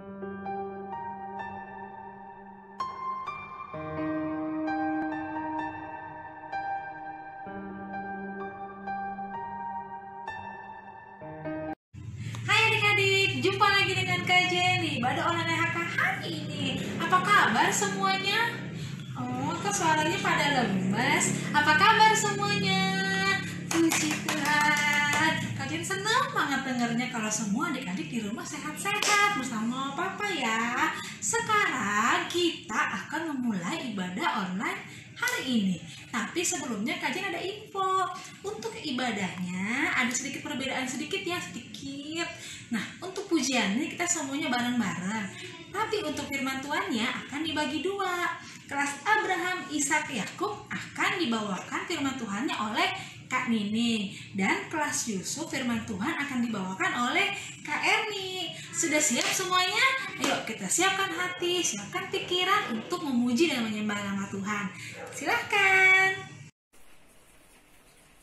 Hai adik-adik, jumpa lagi dengan Kak Jenny pada online HK hari ini. Apa kabar semuanya? Oh, kok suaranya pada lemes? Apa kabar semuanya? Puji Tuhan. Kak Jenny senang banget dengarnya kalau semua adik-adik di rumah sehat-sehat bersama Papa ya. Sekarang kita akan memulai ibadah online hari ini. Tapi sebelumnya Kak Jenny ada info. Untuk ibadahnya ada sedikit perbedaan sedikit. Nah, untuk pujiannya kita semuanya bareng-bareng. Tapi untuk firman Tuhannya akan dibagi dua. Kelas Abraham, Ishak, Yakub akan dibawakan firman Tuhannya oleh Kak Nini. Dan kelas Yusuf firman Tuhan akan dibawakan oleh Kak Erni. Sudah siap semuanya? Ayo kita siapkan hati, siapkan pikiran untuk memuji dan menyembah nama Tuhan. Silahkan.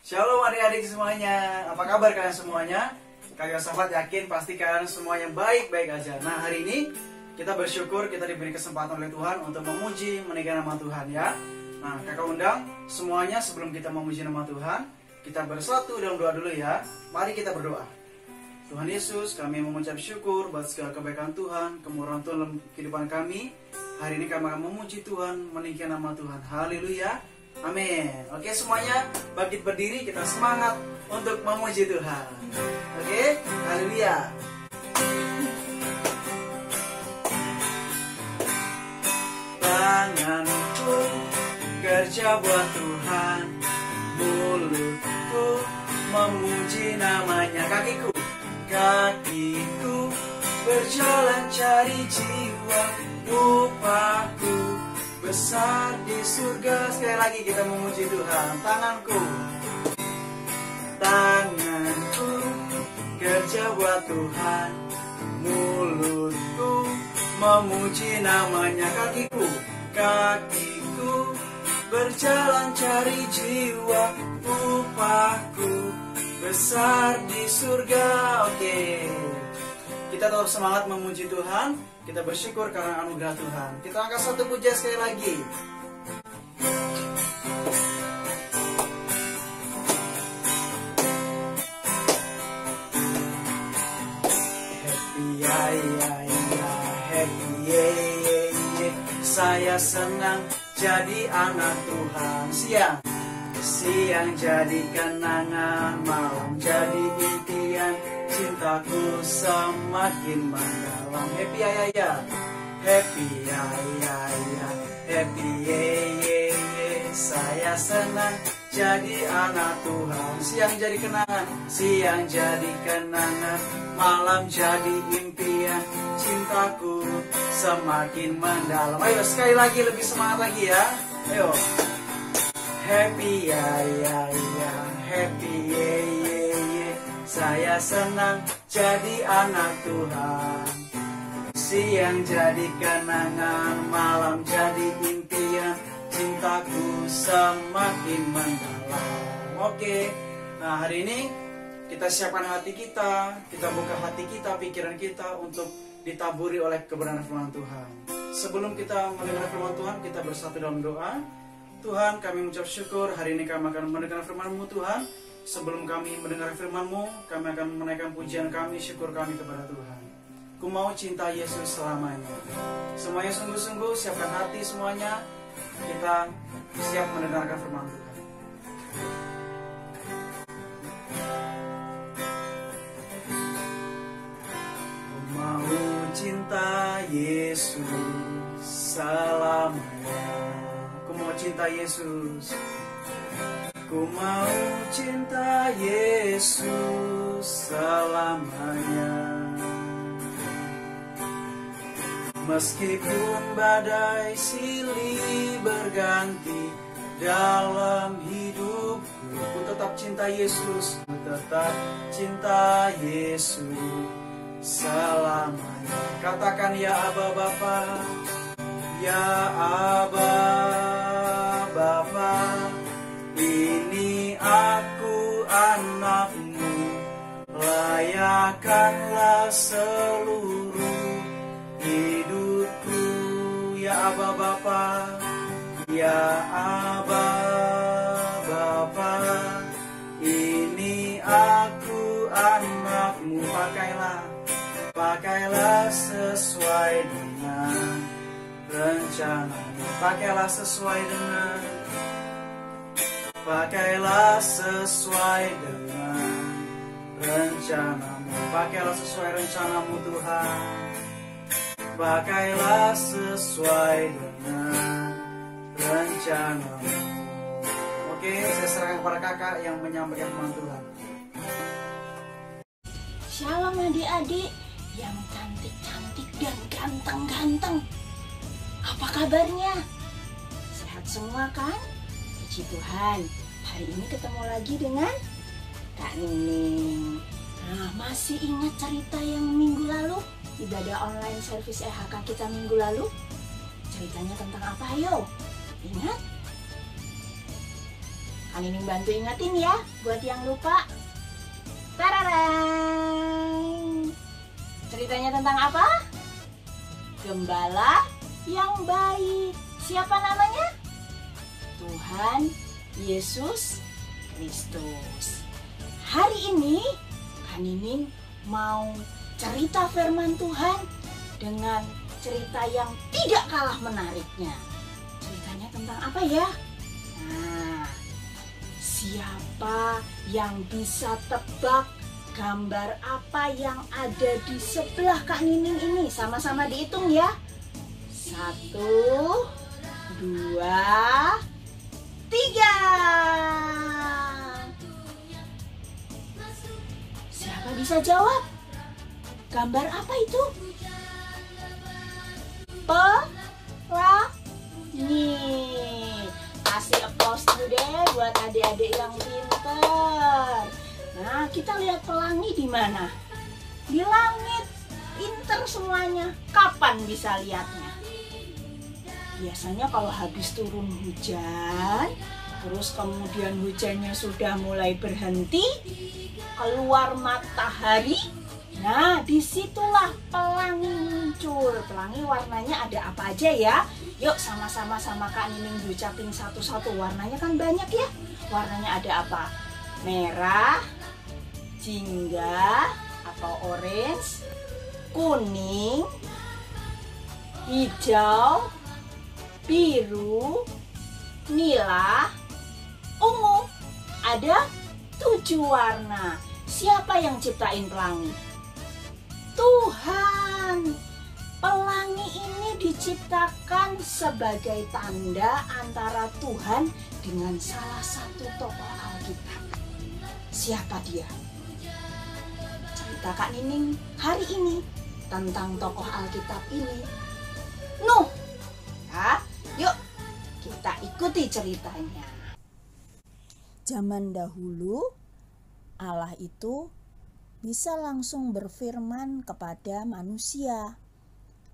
Shalom adik-adik semuanya. Apa kabar kalian semuanya? Kakak sahabat yakin pasti kalian semuanya baik-baik aja. Nah, hari ini kita bersyukur kita diberi kesempatan oleh Tuhan untuk memuji, meninggikan nama Tuhan ya. Nah, kakak undang semuanya sebelum kita memuji nama Tuhan, kita bersatu dalam doa dulu ya. Mari kita berdoa. Tuhan Yesus, kami mengucap syukur buat segala kebaikan Tuhan, kemurahan Tuhan dalam kehidupan kami. Hari ini kami akan memuji Tuhan, meninggikan nama Tuhan. Haleluya. Amin. Oke semuanya, bangkit berdiri, kita semangat untuk memuji Tuhan. Oke, haleluya. Tanganku kerja buat Tuhan, mulutku memuji namanya. Kakiku berjalan cari jiwa, upahku besar di surga. Sekali lagi kita memuji Tuhan. Tanganku kerja buat Tuhan, mulutku memuji namanya. Kakiku berjalan cari jiwa, upahku besar di surga. Oke, kita tetap semangat memuji Tuhan. Kita bersyukur karena anugerah Tuhan. Kita angkat satu pujian sekali lagi. Happy ya ya ya, happy ye ye ye. Saya senang jadi anak Tuhan. Siang jadi kenangan, malam jadi impian, cintaku semakin mendalam. Happy ya ya ya, happy ya ya ya, happy ye ye ye. Saya senang jadi anak Tuhan. Siang jadi kenangan, malam jadi impian, cintaku semakin mendalam. Ayo sekali lagi, lebih semangat lagi ya. Ayo. Happy ya ya ya, happy ye ye ye. Saya senang jadi anak Tuhan. Siang jadi kenangan, malam jadi impian, cintaku semakin mendalam. Oke, nah hari ini kita siapkan hati kita buka hati kita, pikiran kita untuk ditaburi oleh kebenaran firman Tuhan. Sebelum kita mendengar firman Tuhan, kita bersatu dalam doa. Tuhan, kami mengucap syukur hari ini kami akan mendengar firman-Mu Tuhan. Sebelum kami mendengar firman-Mu, kami akan menaikkan pujian kami, syukur kami kepada Tuhan. Ku mau cinta Yesus selamanya. Semuanya sungguh-sungguh, siapkan hati semuanya. Kita siap mendengarkan firman Tuhan. Ku mau cinta Yesus selamanya. Ku mau cinta Yesus. Ku mau cinta Yesus selamanya. Meskipun badai silih berganti dalam hidupku, ku tetap cinta Yesus. Ku tetap cinta Yesus selamanya. Katakan ya Aba Bapa, ya Aba Bapa, ini aku anakmu, layakkanlah seluruh Aba Bapa, ya Aba Bapa, ini aku anakmu. Pakailah sesuai dengan rencanamu. Pakailah sesuai dengan rencanamu. Pakailah sesuai rencanamu Tuhan. Pakailah sesuai dengan rencanamu. Oke, saya serahkan kepada kakak yang menyampaikan firman Tuhan. Shalom adik-adik yang cantik-cantik dan ganteng-ganteng. Apa kabarnya? Sehat semua kan? Puji Tuhan. Hari ini ketemu lagi dengan Kak Nining. Nah, masih ingat cerita yang minggu lalu? Ibadah online service EHK kita minggu lalu? Ceritanya tentang apa? Ayo, ingat? Kak Nining bantu ingatin ya, buat yang lupa. Tararang! Ceritanya tentang apa? Gembala yang baik. Siapa namanya? Tuhan Yesus Kristus. Hari ini Kak Nining mau cerita firman Tuhan dengan cerita yang tidak kalah menariknya. Ceritanya tentang apa ya? Nah, siapa yang bisa tebak gambar apa yang ada di sebelah Kak Nining ini? Sama-sama dihitung ya. 1, 2, 3. Siapa bisa jawab? Gambar apa itu? Pelangi. Kasih applause dulu deh buat adik-adik yang pinter. Nah, kita lihat pelangi di mana? Di langit. Pinter semuanya. Kapan bisa lihatnya? Biasanya kalau habis turun hujan, terus kemudian hujannya sudah mulai berhenti, keluar matahari. Nah, disitulah pelangi muncul. Pelangi warnanya ada apa aja ya? Yuk sama-sama sama Kak Nining diucapin satu-satu. Warnanya kan banyak ya. Warnanya ada apa? Merah, jingga atau orange, kuning, hijau, biru, nila, ungu. Ada 7 warna. Siapa yang ciptain pelangi? Tuhan. Pelangi ini diciptakan sebagai tanda antara Tuhan dengan salah satu tokoh Alkitab. Siapa dia? Cerita Kak Nining hari ini tentang tokoh Alkitab ini, Nuh. Ya, yuk kita ikuti ceritanya. Zaman dahulu Allah itu bisa langsung berfirman kepada manusia.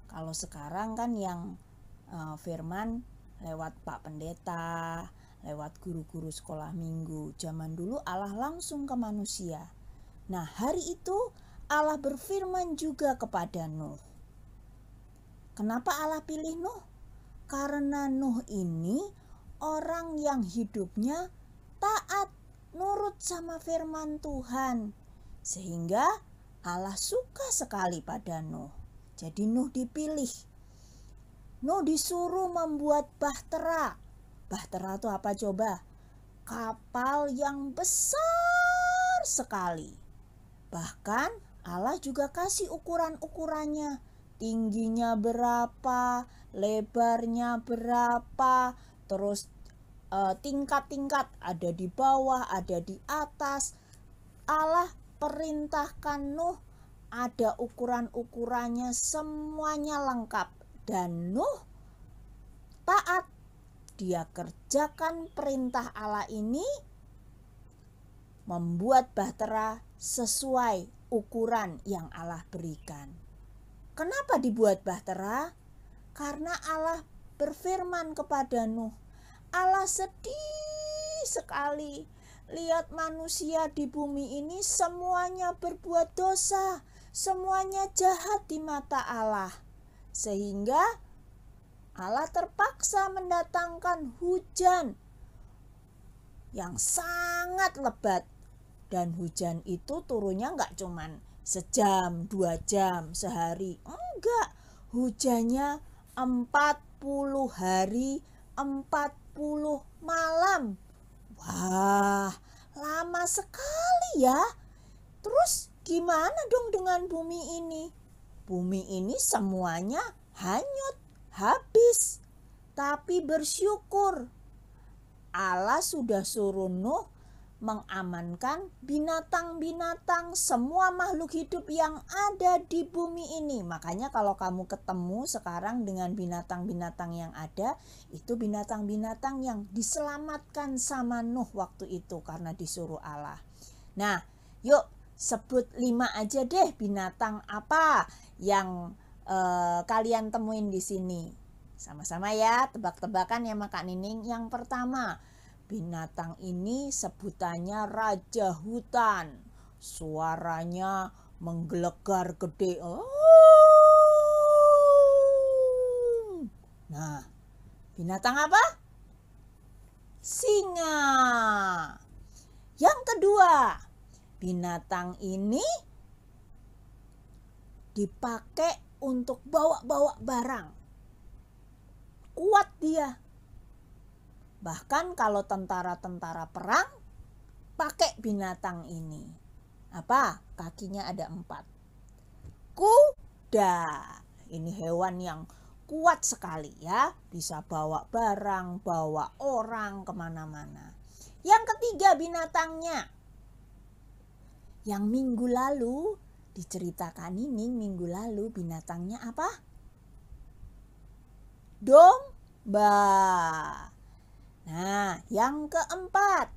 Kalau sekarang kan yang firman lewat Pak Pendeta, lewat guru-guru sekolah minggu. Zaman dulu Allah langsung ke manusia. Nah, hari itu Allah berfirman juga kepada Nuh. Kenapa Allah pilih Nuh? Karena Nuh ini orang yang hidupnya taat, nurut sama firman Tuhan. Sehingga Allah suka sekali pada Nuh. Jadi Nuh dipilih. Nuh disuruh membuat bahtera. Bahtera itu apa coba? Kapal yang besar sekali. Bahkan Allah juga kasih ukuran-ukurannya. Tingginya berapa, lebarnya berapa, terus tingkat-tingkat ada di bawah, ada di atas. Allah perintahkan Nuh, ada ukuran-ukurannya, semuanya lengkap. Dan Nuh taat. Dia kerjakan perintah Allah ini, membuat bahtera sesuai ukuran yang Allah berikan. Kenapa dibuat bahtera? Karena Allah berfirman kepada Nuh. Allah sedih sekali lihat manusia di bumi ini semuanya berbuat dosa, semuanya jahat di mata Allah. Sehingga Allah terpaksa mendatangkan hujan yang sangat lebat. Dan hujan itu turunnya nggak cuman sejam, 2 jam, sehari. Enggak, hujannya 40 hari, 40 malam. Wah, lama sekali ya. Terus gimana dong dengan bumi ini? Bumi ini semuanya hanyut, habis. Tapi bersyukur Allah sudah suruh Nuh mengamankan binatang-binatang, semua makhluk hidup yang ada di bumi ini. Makanya kalau kamu ketemu sekarang dengan binatang-binatang yang ada, itu binatang-binatang yang diselamatkan sama Nuh waktu itu karena disuruh Allah. Nah, yuk sebut 5 aja deh binatang apa yang kalian temuin di sini. Sama-sama ya, tebak-tebakan ya Kak Nining. Yang pertama, binatang ini sebutannya raja hutan. Suaranya menggelegar gede. Nah, binatang apa? Singa. Yang kedua, binatang ini dipakai untuk bawa-bawa barang. Kuat dia. Bahkan kalau tentara-tentara perang pakai binatang ini. Apa? Kakinya ada 4. Kuda. Ini hewan yang kuat sekali ya. Bisa bawa barang, bawa orang kemana-mana. Yang ketiga binatangnya. Yang minggu lalu diceritakan ini, minggu lalu binatangnya apa? Domba. Nah, yang keempat.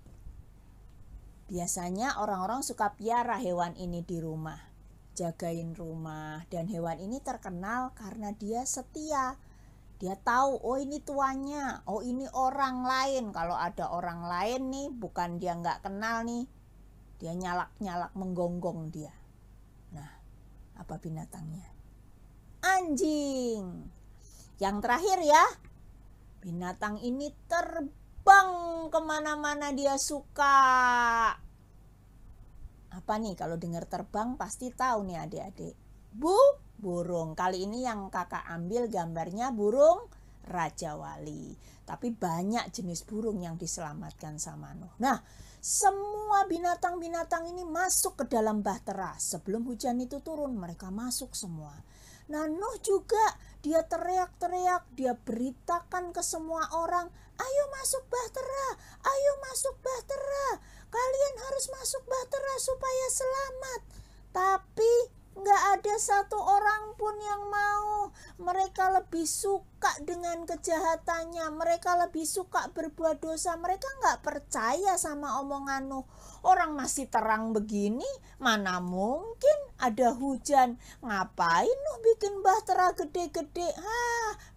Biasanya orang-orang suka piara hewan ini di rumah. Jagain rumah. Dan hewan ini terkenal karena dia setia. Dia tahu, oh ini tuannya, oh ini orang lain. Kalau ada orang lain nih, bukan dia nggak kenal nih. Dia nyalak-nyalak menggonggong dia. Nah, apa binatangnya? Anjing. Yang terakhir ya. Binatang ini terbang kemana-mana dia suka. Apa nih kalau dengar terbang pasti tahu nih adik-adik. Burung. Kali ini yang kakak ambil gambarnya burung Raja Wali. Tapi banyak jenis burung yang diselamatkan sama Nuh. Nah, semua binatang-binatang ini masuk ke dalam bahtera. Sebelum hujan itu turun, mereka masuk semua. Nah, Nuh juga dia teriak-teriak, dia beritakan ke semua orang, ayo masuk bahtera, ayo masuk bahtera. Kalian harus masuk bahtera supaya selamat. Tapi nggak ada satu orang pun yang mau. Mereka lebih suka dengan kejahatannya. Mereka lebih suka berbuat dosa. Mereka nggak percaya sama omongan Nuh. Orang masih terang begini, mana mungkin ada hujan. Ngapain Nuh bikin bahtera gede-gede?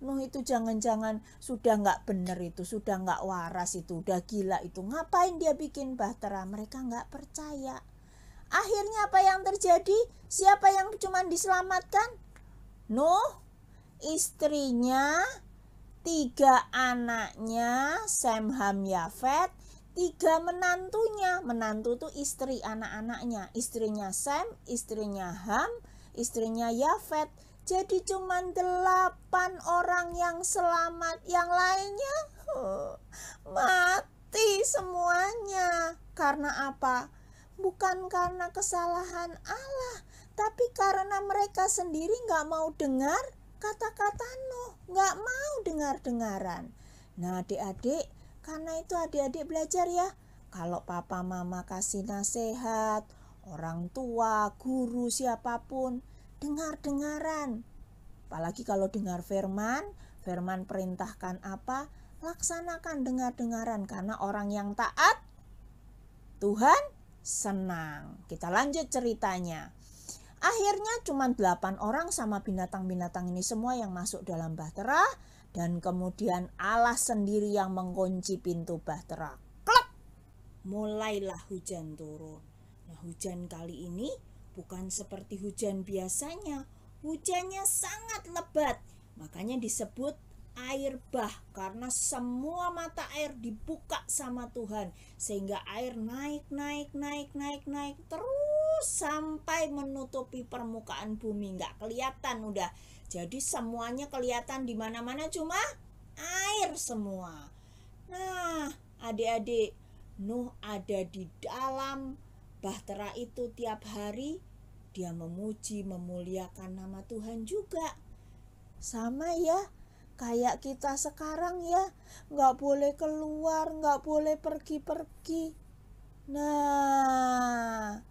Nuh itu jangan-jangan sudah nggak bener itu, sudah nggak waras itu, udah gila itu. Ngapain dia bikin bahtera? Mereka nggak percaya. Akhirnya apa yang terjadi? Siapa yang cuma diselamatkan? Nuh, istrinya, 3 anaknya, Sem, Ham, Yafet, 3 menantunya. Menantu itu istri anak-anaknya. Istrinya Sem, istrinya Ham, istrinya Yafet. Jadi cuma 8 orang yang selamat. Yang lainnya mati semuanya. Karena apa? Bukan karena kesalahan Allah, tapi karena mereka sendiri nggak mau dengar kata-kata Nuh, nggak mau dengar-dengaran. Nah adik-adik, karena itu adik-adik belajar ya, kalau papa mama kasih nasihat, orang tua, guru, siapapun, dengar-dengaran. Apalagi kalau dengar firman perintahkan apa, laksanakan dengar-dengaran. Karena orang yang taat, Tuhan senang. Kita lanjut ceritanya. Akhirnya cuma 8 orang sama binatang-binatang ini semua yang masuk dalam bahtera. Dan kemudian Allah sendiri yang mengunci pintu bahtera. Klak! Mulailah hujan turun. Nah, hujan kali ini bukan seperti hujan biasanya. Hujannya sangat lebat. Makanya disebut air bah, karena semua mata air dibuka sama Tuhan, sehingga air naik terus sampai menutupi permukaan bumi, nggak kelihatan udah. Jadi semuanya kelihatan, di mana-mana cuma air semua. Nah, adik-adik, Nuh ada di dalam bahtera itu tiap hari. Dia memuji, memuliakan nama Tuhan juga. Sama ya, kayak kita sekarang ya, nggak boleh keluar, nggak boleh pergi-pergi. Nah,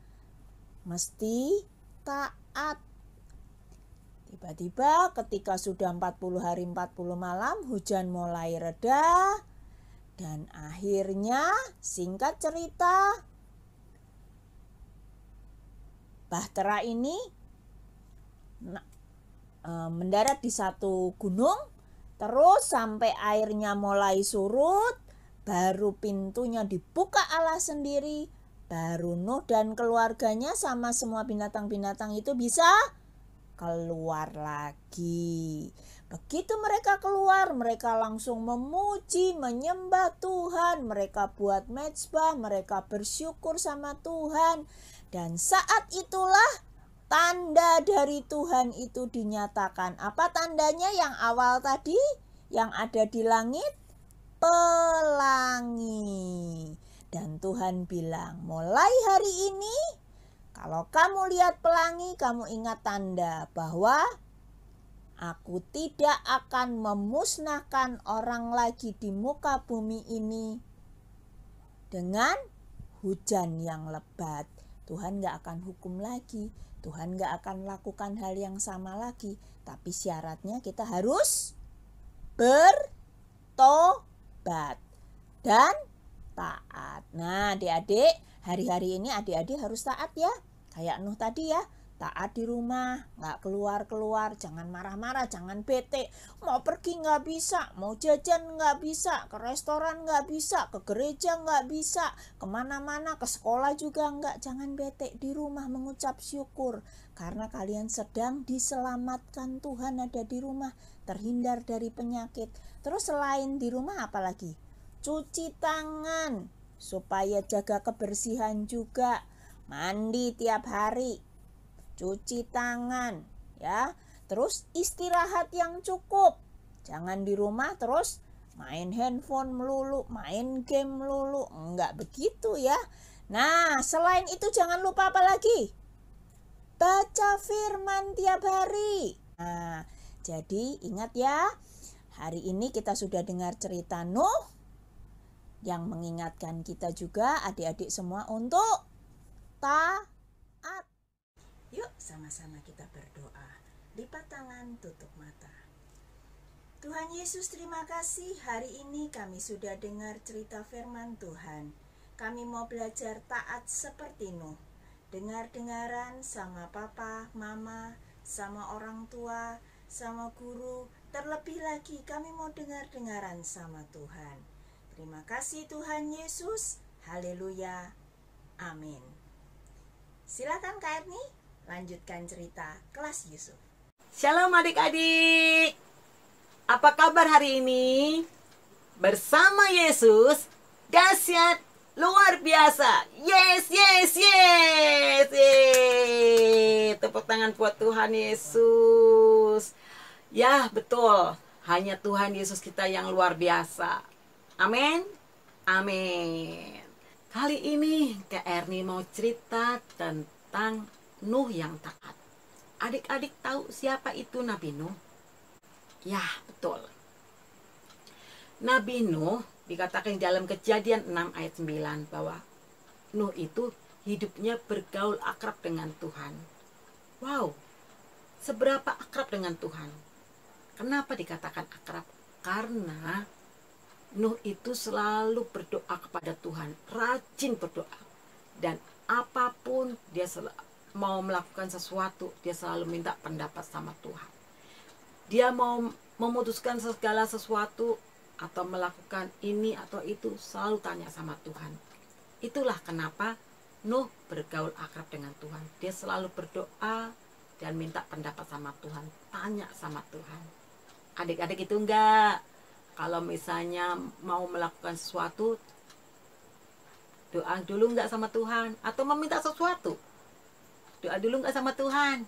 mesti taat. Tiba-tiba ketika sudah 40 hari 40 malam, hujan mulai reda. Dan akhirnya, singkat cerita, bahtera ini mendarat di satu gunung, terus sampai airnya mulai surut, baru pintunya dibuka Allah sendiri, baru Nuh dan keluarganya sama semua binatang-binatang itu bisa keluar lagi. Begitu mereka keluar, mereka langsung memuji, menyembah Tuhan, mereka buat mezbah, mereka bersyukur sama Tuhan. Dan saat itulah tanda dari Tuhan itu dinyatakan. Apa tandanya yang awal tadi? Yang ada di langit? Pelangi. Dan Tuhan bilang, mulai hari ini kalau kamu lihat pelangi, kamu ingat tanda bahwa aku tidak akan memusnahkan orang lagi di muka bumi ini dengan hujan yang lebat. Tuhan gak akan hukum lagi, Tuhan gak akan lakukan hal yang sama lagi. Tapi syaratnya kita harus bertobat dan taat. Nah adik-adik, hari-hari ini adik-adik harus taat ya. Kayak Nuh tadi ya, taat di rumah, gak keluar-keluar, jangan marah-marah, jangan bete. Mau pergi gak bisa, mau jajan gak bisa, ke restoran gak bisa, ke gereja gak bisa, kemana-mana, ke sekolah juga gak. Jangan bete, di rumah mengucap syukur. Karena kalian sedang diselamatkan Tuhan, ada di rumah, terhindar dari penyakit. Terus selain di rumah apa lagi? Cuci tangan, supaya jaga kebersihan juga. Mandi tiap hari, cuci tangan ya. Terus istirahat yang cukup. Jangan di rumah terus main handphone melulu, main game melulu. Enggak begitu ya. Nah, selain itu jangan lupa apa lagi? Baca firman tiap hari. Nah, jadi ingat ya, hari ini kita sudah dengar cerita Nuh yang mengingatkan kita juga adik-adik semua untuk taat. Yuk sama-sama kita berdoa. Lipat tangan, tutup mata. Tuhan Yesus, terima kasih hari ini kami sudah dengar cerita firman Tuhan. Kami mau belajar taat seperti Nuh. Dengar-dengaran sama papa, mama, sama orang tua, sama guru. Terlebih lagi kami mau dengar-dengaran sama Tuhan. Terima kasih Tuhan Yesus. Haleluya. Amin. Silakan Kak Erni, lanjutkan cerita kelas Yusuf. Shalom adik-adik. Apa kabar hari ini? Bersama Yesus, dahsyat luar biasa. Yes, yes, yes. Tepuk tangan buat Tuhan Yesus. Ya, betul. Hanya Tuhan Yesus kita yang luar biasa. Amin. Amin. Kali ini Kak Erni mau cerita tentang Nuh yang taat. Adik-adik tahu siapa itu Nabi Nuh? Ya, betul. Nabi Nuh dikatakan dalam Kejadian 6 ayat 9 bahwa Nuh itu hidupnya bergaul akrab dengan Tuhan. Wow, seberapa akrab dengan Tuhan? Kenapa dikatakan akrab? Karena Nuh itu selalu berdoa kepada Tuhan, rajin berdoa. Dan apapun dia mau melakukan sesuatu, dia selalu minta pendapat sama Tuhan. Dia mau memutuskan segala sesuatu atau melakukan ini atau itu, selalu tanya sama Tuhan. Itulah kenapa Nuh bergaul akrab dengan Tuhan. Dia selalu berdoa dan minta pendapat sama Tuhan, tanya sama Tuhan. Adik-adik itu enggak. Kalau misalnya mau melakukan sesuatu, doa dulu enggak sama Tuhan. Atau meminta sesuatu, doa dulu enggak sama Tuhan?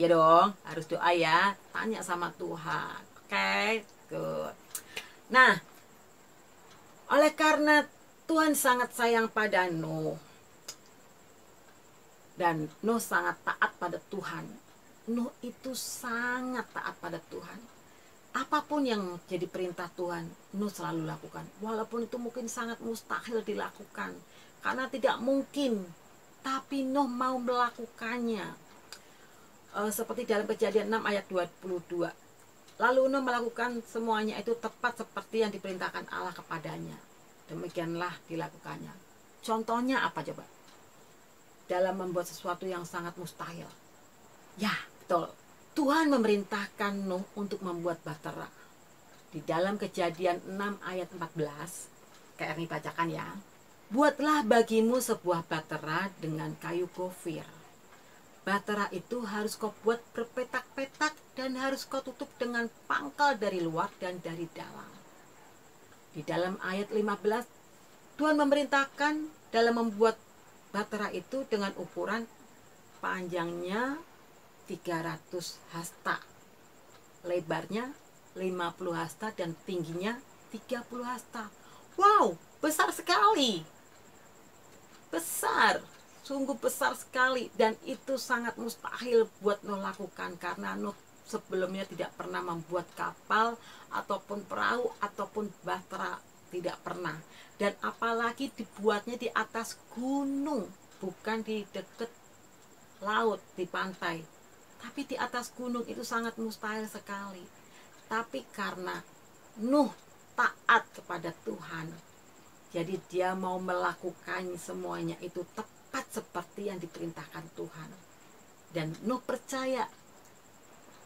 Ya dong, harus doa ya. Tanya sama Tuhan. Oke, good. Nah, oleh karena Tuhan sangat sayang pada Nuh, dan Nuh sangat taat pada Tuhan. Nuh itu sangat taat pada Tuhan. Apapun yang jadi perintah Tuhan, Nuh selalu lakukan. Walaupun itu mungkin sangat mustahil dilakukan, karena tidak mungkin, tapi Nuh mau melakukannya. Seperti dalam Kejadian 6 ayat 22. Lalu Nuh melakukan semuanya itu tepat seperti yang diperintahkan Allah kepadanya. Demikianlah dilakukannya. Contohnya apa coba? Dalam membuat sesuatu yang sangat mustahil. Ya, betul. Tuhan memerintahkan Nuh untuk membuat bahtera. Di dalam Kejadian 6 ayat 14, kayak ini bacakan ya. Buatlah bagimu sebuah bahtera dengan kayu gofir. Bahtera itu harus kau buat berpetak-petak dan harus kau tutup dengan pangkal dari luar dan dari dalam. Di dalam ayat 15, Tuhan memerintahkan dalam membuat bahtera itu dengan ukuran panjangnya 300 hasta, lebarnya 50 hasta dan tingginya 30 hasta. Wow, besar sekali. Besar. Sungguh besar sekali, dan itu sangat mustahil buat Nuh lakukan karena Nuh sebelumnya tidak pernah membuat kapal ataupun perahu ataupun bahtera, tidak pernah. Dan apalagi dibuatnya di atas gunung, bukan di dekat laut, di pantai, tapi di atas gunung. Itu sangat mustahil sekali. Tapi karena Nuh taat kepada Tuhan, jadi dia mau melakukan semuanya itu tepat seperti yang diperintahkan Tuhan. Dan Nuh percaya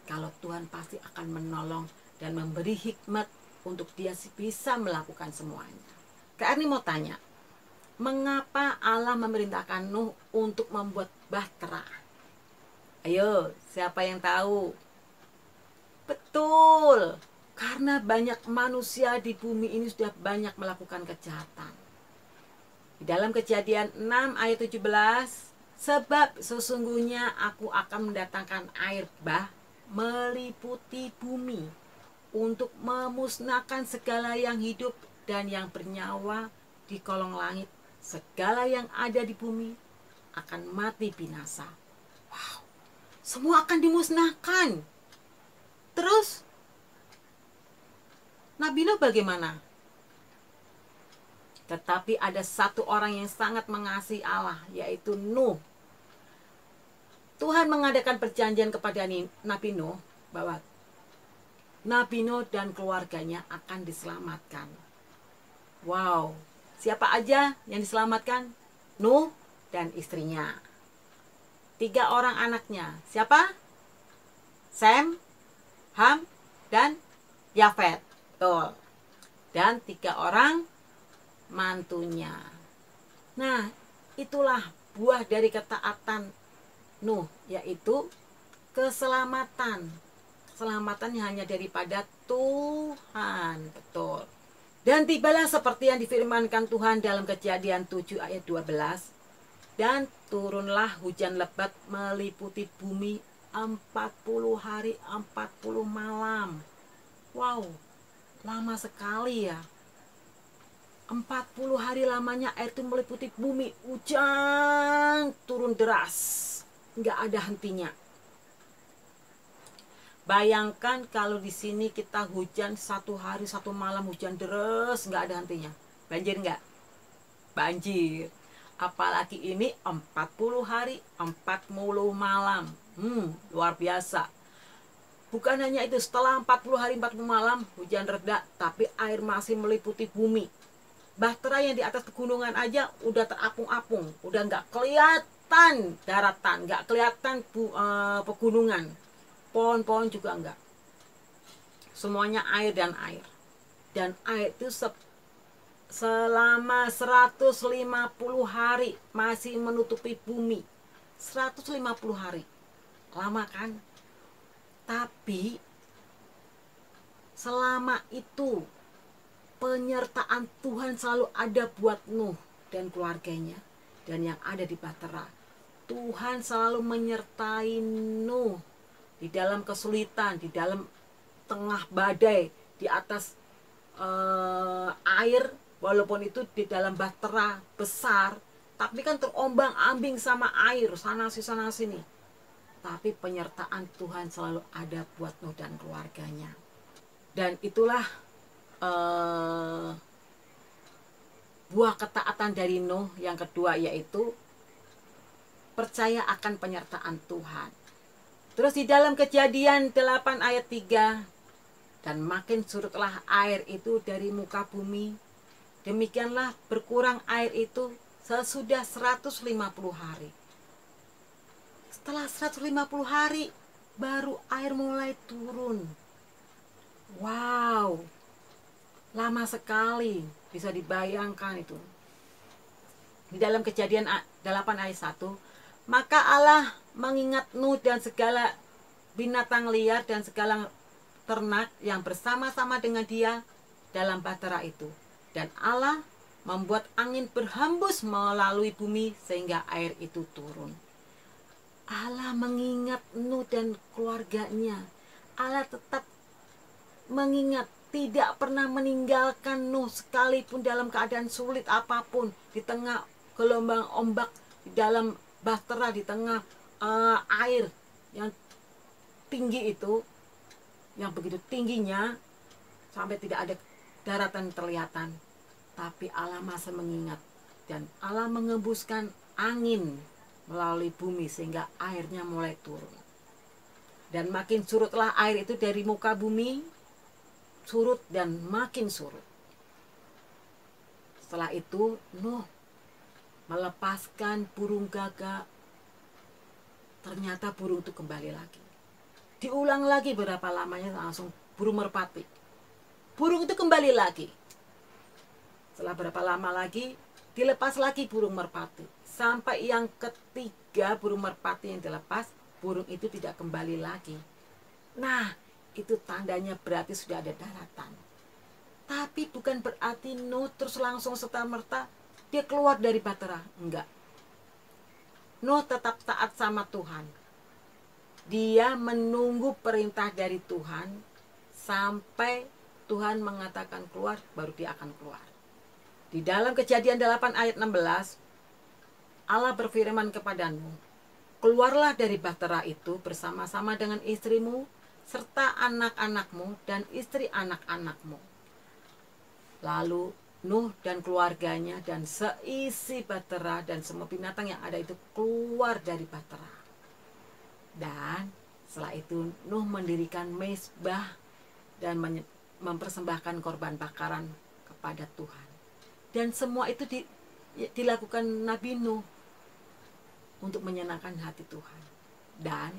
kalau Tuhan pasti akan menolong dan memberi hikmat untuk dia bisa melakukan semuanya. Kak Erni mau tanya, mengapa Allah memerintahkan Nuh untuk membuat bahtera? Ayo, siapa yang tahu? Betul, karena banyak manusia di bumi ini sudah banyak melakukan kejahatan. Di dalam Kejadian 6 ayat 17, sebab sesungguhnya aku akan mendatangkan air bah meliputi bumi untuk memusnahkan segala yang hidup dan yang bernyawa di kolong langit. Segala yang ada di bumi akan mati binasa. Wow, semua akan dimusnahkan. Terus Nabi Nuh bagaimana? Tetapi ada satu orang yang sangat mengasihi Allah, yaitu Nuh. Tuhan mengadakan perjanjian kepada Nabi Nuh bahwa Nabi Nuh dan keluarganya akan diselamatkan. Wow, siapa aja yang diselamatkan? Nuh dan istrinya. 3 orang anaknya. Siapa? Sem, Ham, dan Yafet. Betul. Dan 3 orang mantunya. Nah, itulah buah dari ketaatan Nuh, yaitu keselamatan. Keselamatannya hanya daripada Tuhan. Betul. Dan tibalah seperti yang difirmankan Tuhan dalam Kejadian 7 ayat 12. Dan turunlah hujan lebat meliputi bumi 40 hari 40 malam. Wow, lama sekali ya. 40 hari lamanya air itu meliputi bumi. Hujan turun deras, nggak ada hentinya. Bayangkan kalau di sini kita hujan 1 hari 1 malam, hujan deras, nggak ada hentinya. Banjir nggak? Banjir. Apalagi ini 40 hari 40 malam. Luar biasa. Bukan hanya itu, setelah 40 hari 40 malam hujan reda, tapi air masih meliputi bumi. Bahtera yang di atas pegunungan aja udah terapung-apung, udah nggak kelihatan daratan, nggak kelihatan pegunungan, pohon-pohon juga enggak. Semuanya air dan air. Dan air itu selama 150 hari masih menutupi bumi. 150 hari. Lama kan? Tapi selama itu penyertaan Tuhan selalu ada buat Nuh dan keluarganya dan yang ada di Bahtera. Tuhan selalu menyertai Nuh di dalam kesulitan, di dalam tengah badai, di atas air, walaupun itu di dalam bahtera besar, tapi kan terombang-ambing sama air sana sini. Tapi penyertaan Tuhan selalu ada buat Nuh dan keluarganya. Dan itulah buah ketaatan dari Nuh yang kedua, yaitu percaya akan penyertaan Tuhan. Terus di dalam Kejadian 8 ayat 3, dan makin surutlah air itu dari muka bumi, demikianlah berkurang air itu sesudah 150 hari. Setelah 150 hari baru air mulai turun. Wow, lama sekali, bisa dibayangkan itu. Di dalam Kejadian 8 ayat 1, maka Allah mengingat Nuh dan segala binatang liar dan segala ternak yang bersama-sama dengan dia dalam bahtera itu. Dan Allah membuat angin berhembus melalui bumi sehingga air itu turun. Allah mengingat Nuh dan keluarganya. Allah tetap mengingat, tidak pernah meninggalkan Nuh sekalipun dalam keadaan sulit apapun, di tengah gelombang ombak, di dalam bahtera, di tengah air yang tinggi itu, yang begitu tingginya sampai tidak ada daratan terlihatan. Tapi Allah masih mengingat, dan Allah mengembuskan angin melalui bumi sehingga airnya mulai turun. Dan makin surutlah air itu dari muka bumi, surut dan makin surut. Setelah itu Nuh melepaskan burung gagak. Ternyata burung itu kembali lagi. Diulang lagi berapa lamanya, langsung burung merpati. Burung itu kembali lagi. Setelah berapa lama lagi, dilepas lagi burung merpati. Sampai yang ketiga burung merpati yang dilepas, burung itu tidak kembali lagi. Nah, itu tandanya berarti sudah ada daratan. Tapi bukan berarti Nuh terus langsung serta-merta dia keluar dari bahtera. Enggak. Nuh tetap taat sama Tuhan. Dia menunggu perintah dari Tuhan sampai Tuhan mengatakan keluar, baru dia akan keluar. Di dalam Kejadian 8 ayat 16, Allah berfirman kepada Nuh, keluarlah dari bahtera itu bersama-sama dengan istrimu, serta anak-anakmu dan istri anak-anakmu. Lalu Nuh dan keluarganya dan seisi bahtera dan semua binatang yang ada itu keluar dari bahtera. Dan setelah itu Nuh mendirikan mezbah dan mempersembahkan korban bakaran kepada Tuhan. Dan semua itu dilakukan Nabi Nuh untuk menyenangkan hati Tuhan. Dan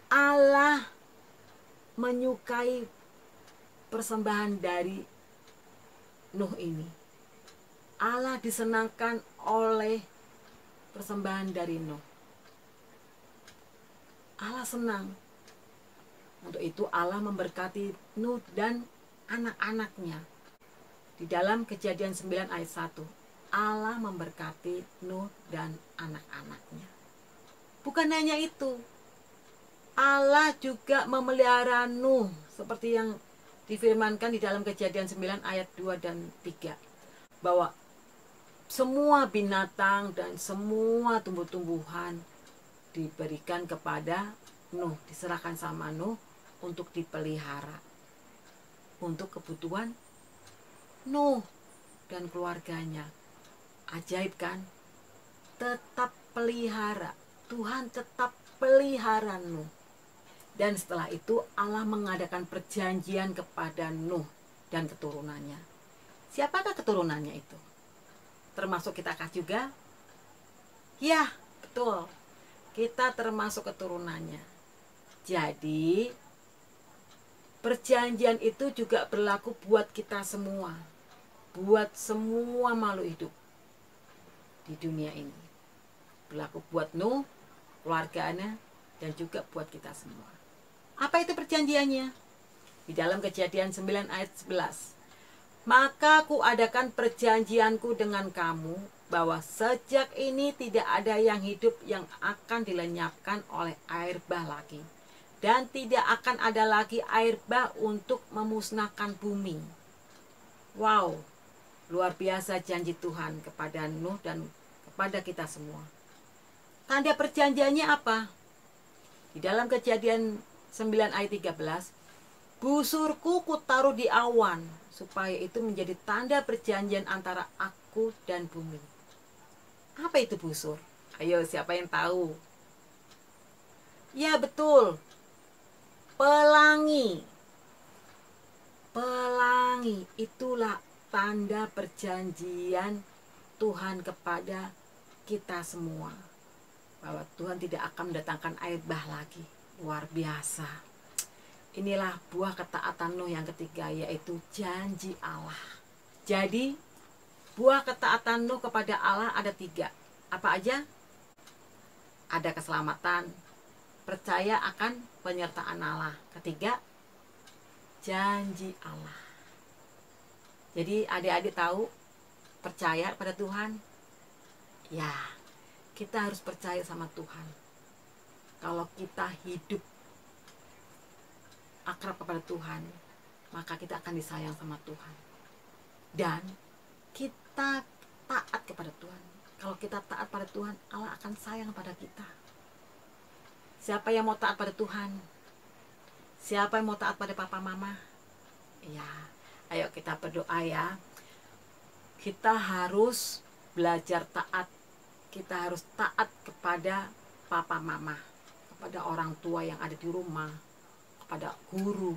Allah menyukai persembahan dari Nuh ini. Allah disenangkan oleh persembahan dari Nuh. Allah senang. Untuk itu Allah memberkati Nuh dan anak-anaknya. Di dalam Kejadian 9 ayat 1, Allah memberkati Nuh dan anak-anaknya. Bukan hanya itu, Allah juga memelihara Nuh seperti yang difirmankan di dalam Kejadian 9 ayat 2 dan 3, bahwa semua binatang dan semua tumbuh-tumbuhan diberikan kepada Nuh, diserahkan sama Nuh untuk dipelihara, untuk kebutuhan Nuh dan keluarganya. Ajaib kan? Tetap pelihara, Tuhan tetap pelihara Nuh. Dan setelah itu Allah mengadakan perjanjian kepada Nuh dan keturunannya. Siapakah keturunannya itu? Termasuk kita kah juga? Ya, betul. Kita termasuk keturunannya. Jadi, perjanjian itu juga berlaku buat kita semua. Buat semua makhluk hidup di dunia ini. Berlaku buat Nuh, keluarganya, dan juga buat kita semua. Apa itu perjanjiannya? Di dalam Kejadian 9 ayat 11. Maka kuadakan perjanjianku dengan kamu, bahwa sejak ini tidak ada yang hidup yang akan dilenyapkan oleh air bah lagi. Dan tidak akan ada lagi air bah untuk memusnahkan bumi. Wow, luar biasa janji Tuhan kepada Nuh dan kepada kita semua. Tanda perjanjiannya apa? Di dalam Kejadian 9 ayat 13, busurku kutaruh di awan, supaya itu menjadi tanda perjanjian antara aku dan bumi. Apa itu busur? Ayo, siapa yang tahu? Ya betul, pelangi. Pelangi itulah tanda perjanjian Tuhan kepada kita semua. Bahwa Tuhan tidak akan mendatangkan air bah lagi. Luar biasa. Inilah buah ketaatan Nuh yang ketiga, yaitu janji Allah. Jadi, buah ketaatan Nuh kepada Allah ada 3. Apa aja? Ada keselamatan, percaya akan penyertaan Allah. Ketiga, janji Allah. Jadi adik-adik tahu, percaya pada Tuhan? Ya, kita harus percaya sama Tuhan. Kalau kita hidup akrab kepada Tuhan, maka kita akan disayang sama Tuhan. Dan kita taat kepada Tuhan. Kalau kita taat pada Tuhan, Allah akan sayang pada kita. Siapa yang mau taat pada Tuhan? Siapa yang mau taat pada papa mama? Ya, ayo kita berdoa ya. Kita harus belajar taat. Kita harus taat kepada papa mama, kepada orang tua yang ada di rumah, kepada guru,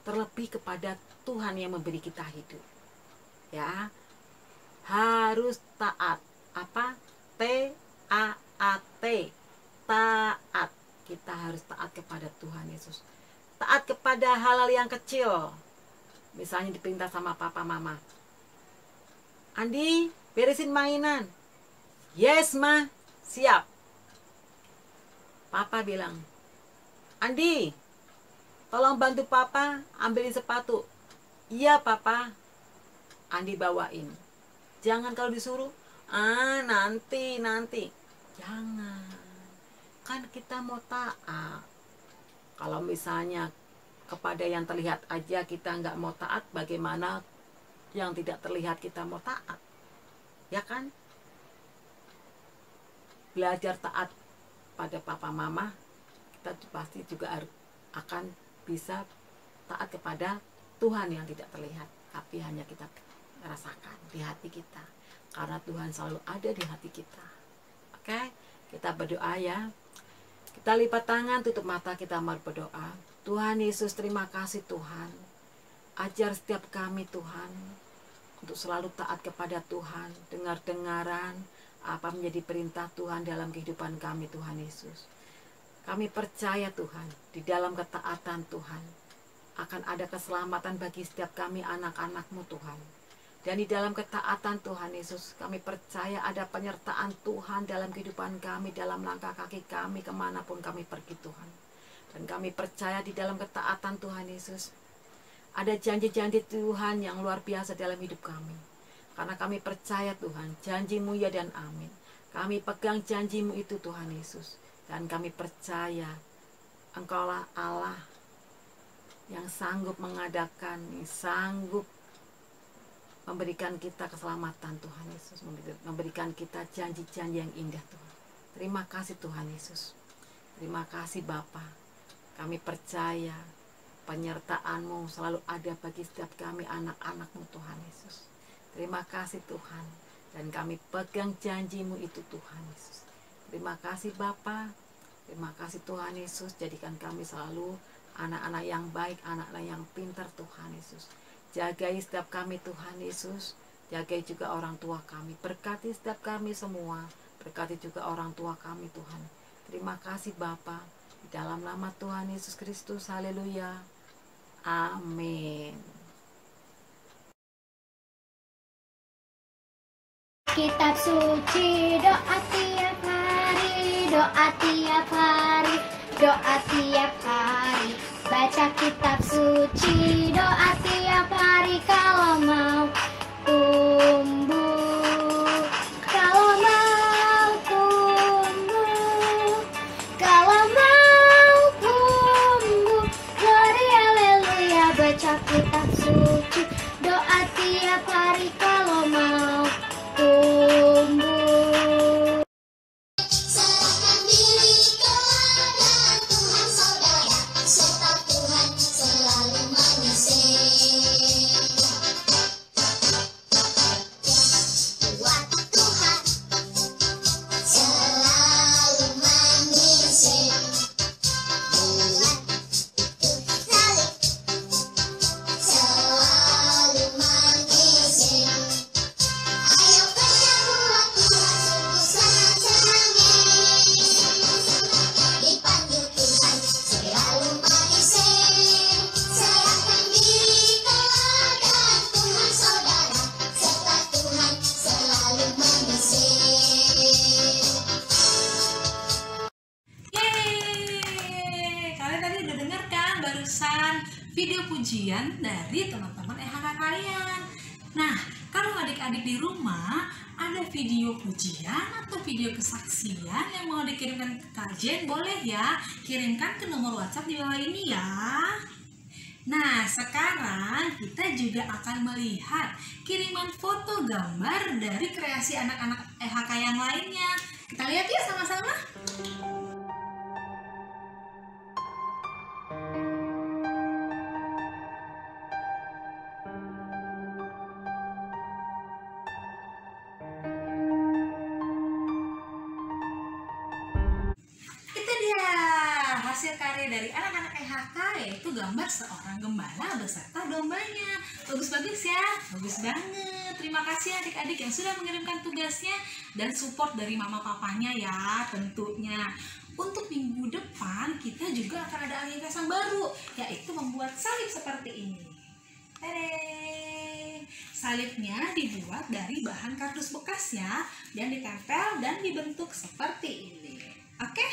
terlebih kepada Tuhan yang memberi kita hidup. Ya, harus taat. Apa? T-A-A-T, taat. Kita harus taat kepada Tuhan Yesus. Taat kepada hal-hal yang kecil. Misalnya diperintah sama papa mama, Andi, beresin mainan. Yes ma, siap. Papa bilang, Andi, tolong bantu papa ambilin sepatu. Iya papa. Andi bawain. Jangan kalau disuruh, nanti. Jangan. Kan kita mau taat. Kalau misalnya kepada yang terlihat aja kita nggak mau taat, bagaimana yang tidak terlihat kita mau taat? Ya kan? Belajar taat pada papa mama, kita pasti juga akan bisa taat kepada Tuhan yang tidak terlihat, tapi hanya kita rasakan di hati kita, karena Tuhan selalu ada di hati kita. Oke, kita berdoa ya. Kita lipat tangan, tutup mata, kita mari berdoa. Tuhan Yesus, terima kasih Tuhan. Ajar setiap kami Tuhan untuk selalu taat kepada Tuhan, dengar-dengaran apa menjadi perintah Tuhan dalam kehidupan kami Tuhan Yesus. Kami percaya Tuhan, di dalam ketaatan Tuhan akan ada keselamatan bagi setiap kami anak-anak-Mu Tuhan. Dan di dalam ketaatan Tuhan Yesus, kami percaya ada penyertaan Tuhan dalam kehidupan kami, dalam langkah kaki kami kemanapun kami pergi Tuhan. Dan kami percaya di dalam ketaatan Tuhan Yesus, ada janji-janji Tuhan yang luar biasa dalam hidup kami. Karena kami percaya Tuhan, janji-Mu ya dan amin. Kami pegang janji-Mu itu Tuhan Yesus. Dan kami percaya Engkaulah Allah yang sanggup mengadakan, yang sanggup memberikan kita keselamatan Tuhan Yesus. Memberikan kita janji-janji yang indah Tuhan. Terima kasih Tuhan Yesus. Terima kasih Bapa. Kami percaya penyertaan-Mu selalu ada bagi setiap kami anak-anak-Mu Tuhan Yesus. Terima kasih Tuhan. Dan kami pegang janji-Mu itu Tuhan Yesus. Terima kasih Bapa. Terima kasih Tuhan Yesus. Jadikan kami selalu anak-anak yang baik, anak-anak yang pintar Tuhan Yesus. Jagai setiap kami Tuhan Yesus. Jagai juga orang tua kami. Berkati setiap kami semua. Berkati juga orang tua kami Tuhan. Terima kasih Bapa. Di dalam nama Tuhan Yesus Kristus. Haleluya. Amin. Kitab suci, doa tiap hari, doa tiap hari, doa tiap hari. baca kitab suci, doa tiap hari kalau mau tumbuh, kalau mau tumbuh, kalau mau tumbuh. Gloria haleluya, baca kitab suci, doa tiap hari kalau mau tumbuh. Serahkan diri kepada Tuhan saudara, serta Tuhan selalu mengasihi. Buat Tuhan selalu mengasihi. Buat Tuhan selalu mengasihi. Ayo kerja buat Tuhan, sungguh sangat senangnya. Dipanggil Tuhan selalu mengasihi. Serahkan diri kepada Tuhan saudara, serta Tuhan selalu mengasihi. Yeay! Kalian tadi udah denger kan barusan video pujian dari teman-teman EHK kalian. Nah, kalau adik-adik di rumah ada video pujian atau video kesaksian yang mau dikirimkan ke Kak Jen, boleh ya kirimkan ke nomor WhatsApp di bawah ini ya. Nah, sekarang kita juga akan melihat kiriman foto gambar dari kreasi anak-anak EHK yang lainnya. Kita lihat ya sama-sama. Itu dia hasil karya dari anak-anak EHK, yaitu gambar seorang gembala beserta dombanya. Bagus-bagus ya, bagus banget. Terima kasih adik-adik yang sudah mengirimkan tugasnya dan support dari mama papanya ya tentunya. Untuk minggu depan kita juga akan ada agenda yang baru, yaitu membuat salib seperti ini. Tadeng! Salibnya dibuat dari bahan kardus bekas ya, dan ditempel dan dibentuk seperti ini. Oke,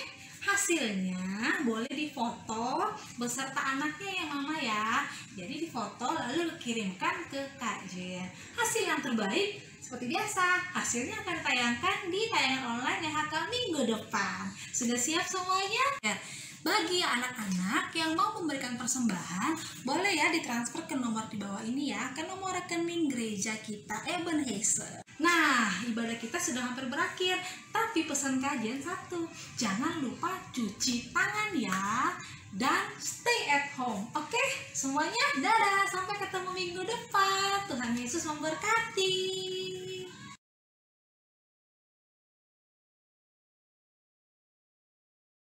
hasilnya boleh difoto beserta anaknya ya mama ya. Jadi difoto lalu dikirimkan ke Kak Jen. Hasil yang terbaik seperti biasa, hasilnya akan ditayangkan di tayangan online EHK minggu depan. Sudah siap semuanya? Ya. Bagi anak-anak yang mau memberikan persembahan, boleh ya ditransfer ke nomor di bawah ini ya, ke nomor rekening gereja kita Ebenezer. Nah, ibadah kita sudah hampir berakhir, tapi pesan kajian satu, jangan lupa cuci tangan ya, dan stay at home. Oke, semuanya dadah, sampai ketemu minggu depan. Tuhan Yesus memberkati.